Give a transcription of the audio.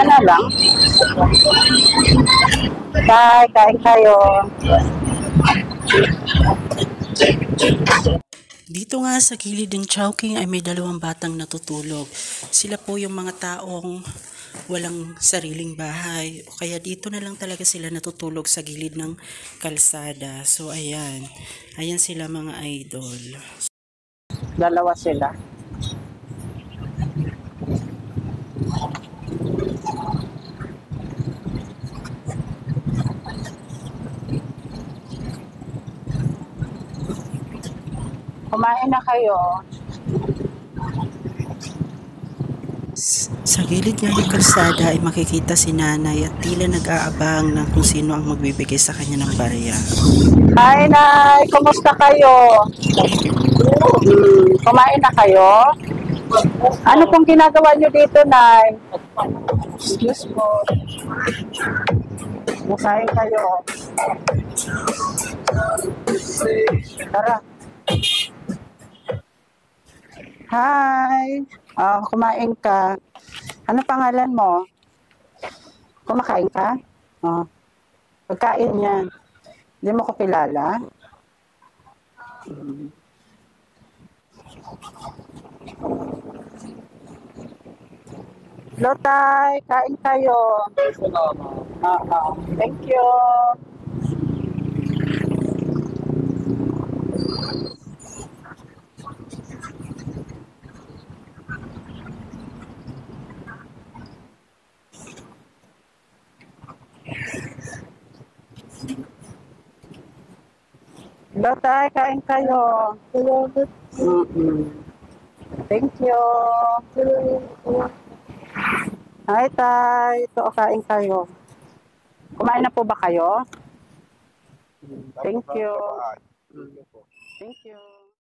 na lang. Tay, kain kayo. Dito nga sa gilid ng Chowking ay may dalawang batang natutulog. Sila po yung mga taong walang sariling bahay. O kaya dito na lang talaga sila natutulog sa gilid ng kalsada. So ayan. Ayan sila mga idol. Dalawa sila. Kumain na kayo. Sa gilid nga ng kalsada ay makikita si nanay at tila nag-aabang ng kung sino ang magbibigay sa kanya ng barya. Hi, Nay! Kumusta kayo? Kumain na kayo? Ano pong ginagawa nyo dito, Nay? Excuse po. Kumain kayo. Tara. Hi! Kumain ka. Ano pangalan mo? Kumakain ka? Oh. Pagkain yan. Hindi mo ko kilala? Lotay, kain kayo. Thank you. Lotay, kain kayo. Thank you. Hi, Tay. Ito, kain kayo. Kumain na po ba kayo? Thank you. Thank you.